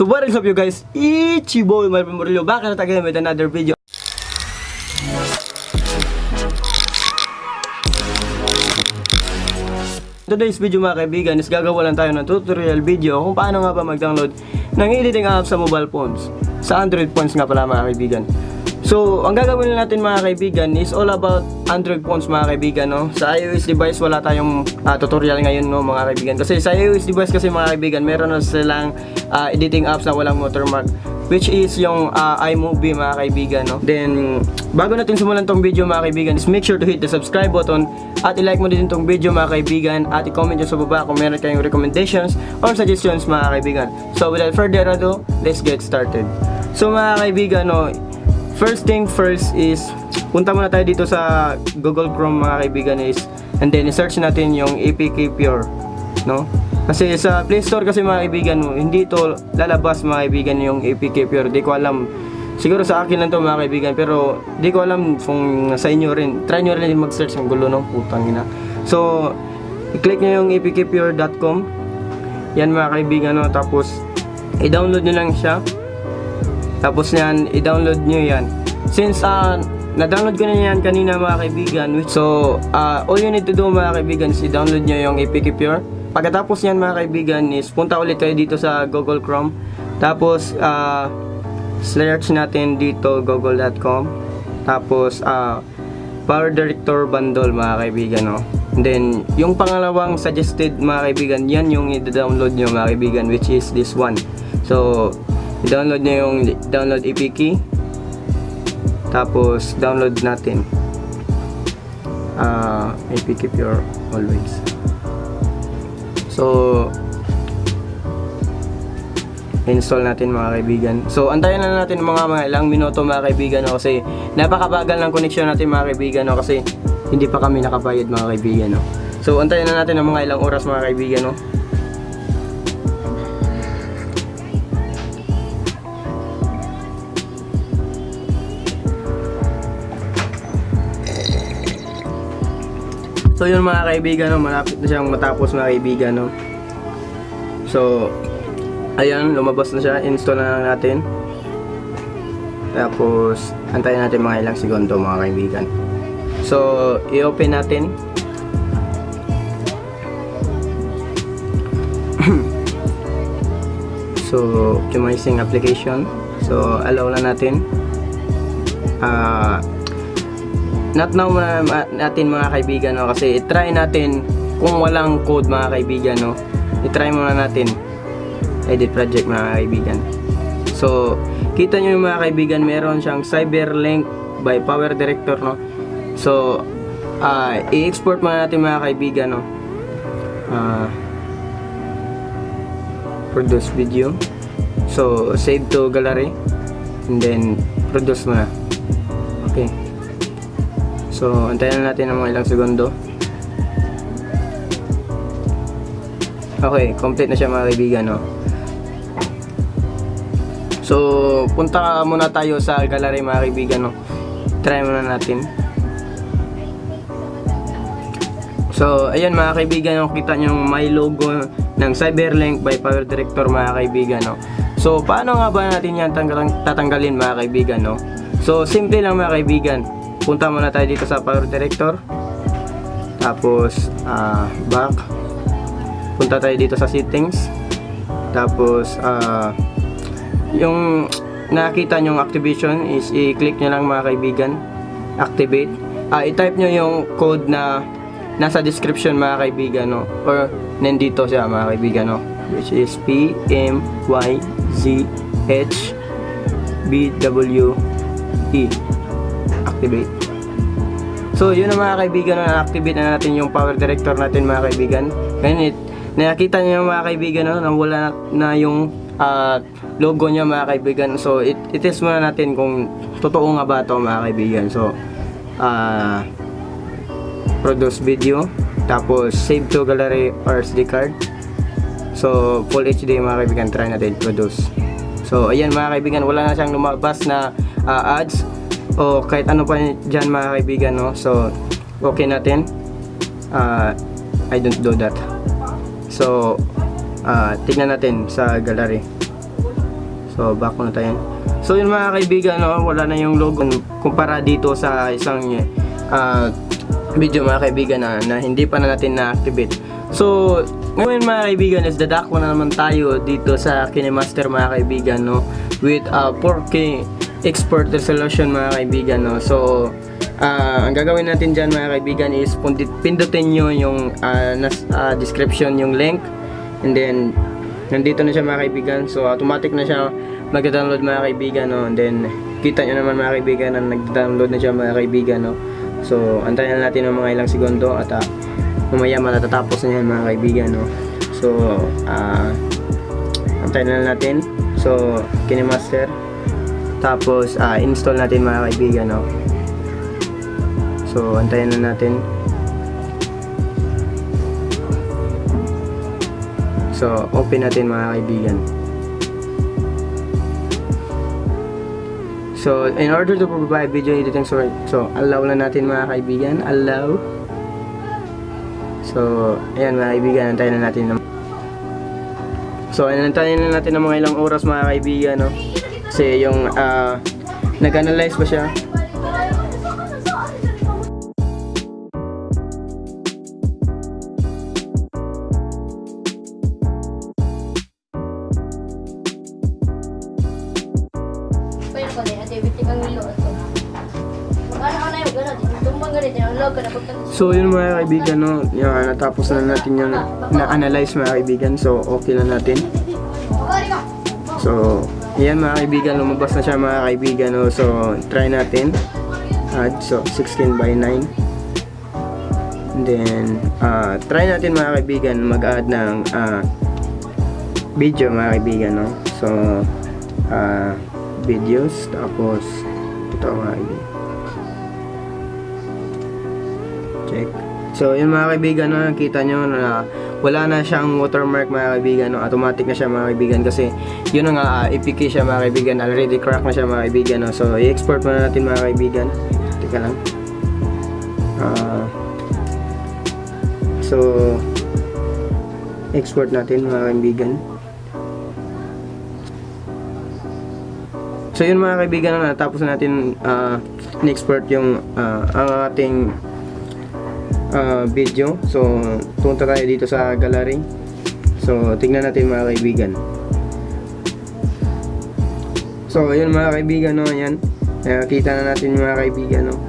So what is up you guys, Ichiboy Marvin Murillo back at again with another video. Today's video mga kaibigan is gagawa lang tayo ng tutorial video kung paano nga ba mag-download ng editing apps sa mobile phones, sa Android phones nga pala mga kaibigan. So, ang gagawin natin mga kaibigan is all about Android phones mga kaibigan, no? Sa iOS device wala tayong tutorial ngayon, no mga kaibigan. Kasi sa iOS device kasi mga kaibigan, meron na silang editing apps na walang watermark, which is yung iMovie mga kaibigan, no? Then, bago natin simulan tong video mga kaibigan, is make sure to hit the subscribe button at i-like mo din tong video mga kaibigan at i-comment nyo sa baba kung meron kayong recommendations or suggestions mga kaibigan. So, without further ado, let's get started. So mga kaibigan, no, first thing first is punta muna tayo dito sa Google Chrome mga kaibigan and then i-search natin yung APK Pure, no? Kasi sa Play Store kasi mga kaibigan, hindi ito lalabas mga kaibigan yung APK Pure. Di ko alam, siguro sa akin lang to mga kaibigan, pero di ko alam kung sa inyo rin. Try nyo rin mag-search, ang gulo ng putang ina. So i-click nyo yung apkpure.com, yan mga kaibigan, no? Tapos i-download nyo lang siya. Tapos yan, i-download nyo yan. Since na-download ko na yan kanina mga kaibigan, so all you need to do mga kaibigan is i-download nyo yung APK Pure. Pagkatapos yan mga kaibigan is punta ulit kayo dito sa Google Chrome. Tapos search natin dito google.com. Tapos Power Director Bundle mga kaibigan, no? And then yung pangalawang suggested mga kaibigan, yan yung i-download nyo mga kaibigan, which is this one. So i-download nyo yung download APK. Tapos download natin APK Pure always. So install natin mga kaibigan. So antayin na natin mga ilang minuto mga kaibigan, no? Kasi napakabagal ng connection natin mga kaibigan, no? Kasi hindi pa kami nakabayad mga kaibigan, no? So antayin na natin ng mga ilang oras mga kaibigan, no? So yun mga kaibigan, no? Malapit na siyang matapos mga kaibigan, no? So ayan, lumabas na siya. Install na lang natin. Tapos antayin natin mga ilang segundo mga kaibigan. So i-open natin. So optimizing application. So allow na natin. Not now natin mga kaibigan, no? Kasi i-try natin kung walang code mga kaibigan, no? I-try muna natin edit project mga kaibigan. So kita nyo yung mga kaibigan, meron siyang Cyberlink by Power Director, no? So i-export muna natin mga kaibigan, no? Produce video. So save to gallery and then produce muna. Okay. So, antayin na natin ng mga ilang segundo. Okay, complete na siya mga kaibigan, no? So, punta muna tayo sa gallery mga kaibigan, no? Try muna natin. So, ayan mga kaibigan, no? Kita nyo yung may logo ng Cyberlink by Power Director mga kaibigan, no? So, paano nga ba natin yan tatanggalin mga kaibigan, no? So, simple lang mga kaibigan. Punta muna tayo dito sa Power Director. Tapos back. Punta tayo dito sa settings. Tapos yung nakita nyong activation is i-click nyo lang mga kaibigan. Activate. I-type nyo yung code na nasa description mga kaibigan, no? Or nandito siya mga kaibigan, no? Which is PMYZHBWE. Activate. So yun na mga kaibigan, na-activate na natin yung Power Director natin mga kaibigan. Ngayon nakita niyo mga kaibigan, no, nawala na yung logo niya mga kaibigan. So i-test muna natin kung totoo nga ba ito mga kaibigan. So produce video, tapos save to gallery or SD card. So full HD mga kaibigan, try natin produce. So ayan mga kaibigan, wala na siyang lumabas na ads o kahit ano pa dyan mga kaibigan, no? So okay natin. I don't do that. So tignan natin sa gallery. So, back na tayo. So, yun mga kaibigan, no, wala na yung logo kumpara dito sa isang video mga kaibigan na hindi pa na natin na-activate. So, ngayon mga kaibigan is dadako na naman tayo dito sa KineMaster mga kaibigan, no, with 4K export resolution mga kaibigan, no. So, ang gagawin natin dyan mga kaibigan is pindutin nyo yung description yung link, and then nandito na siya mga kaibigan. So automatic na siya mag-download mga kaibigan, no? And then kita nyo naman mga kaibigan na nag-download na siya mga kaibigan, no? So antayin na natin ng mga ilang segundo at mamaya matatapos na yan mga kaibigan, no? So antayin na natin. So KineMaster, tapos install natin mga kaibigan, no? So, antayin na natin. So, open natin mga kaibigan. So, in order to provide video editing software, so, allow na natin mga kaibigan. Allow. So, ayan mga kaibigan, antayin na natin. So, antayin na natin ng mga ilang oras mga kaibigan, no? Kasi yung, nag-analyze pa siya. So yun mga kaibigan, no, yung, natapos na natin yung na-analyze mga kaibigan. So okay na natin. So yan mga kaibigan, lumabas na siya mga kaibigan, no. So try natin add, so 16:9, and then try natin mga kaibigan mag-add ng video mga kaibigan, no. So videos, tapos ito mga kaibigan, check. So yun mga kaibigan, no, nakita nyo na wala na siyang watermark mga kaibigan, no. Automatic na siya mga kaibigan kasi yun nga, APK siya mga kaibigan, already crack na siya mga kaibigan, no. So i-export muna natin mga kaibigan, teka lang. So export natin mga kaibigan. So yun mga kaibigan, no, natapos na natin in-export yung ang ating video. So punta tayo dito sa gallery. So tingnan natin mga kaibigan. So ayun mga kaibigan, no, ayan. Kita na natin mga kaibigan, no.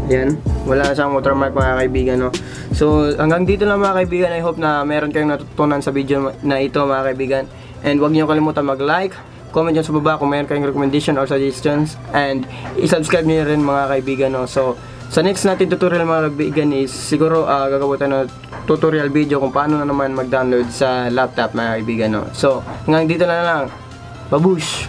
Ayan, wala siyang watermark mga kaibigan, no. So hanggang dito lang mga kaibigan. I hope na meron kayong natutunan sa video na ito mga kaibigan. And huwag niyo kalimutan mag-like, comment dyan sa baba kung mayroon kayong recommendation or suggestions, and i-subscribe niyo rin mga kaibigan, no. So sa next natin tutorial mga kaibigan is siguro gagawa tayo ng tutorial video kung paano na naman mag-download sa laptop mga kaibigan, no. So hanggang dito na lang. Babush!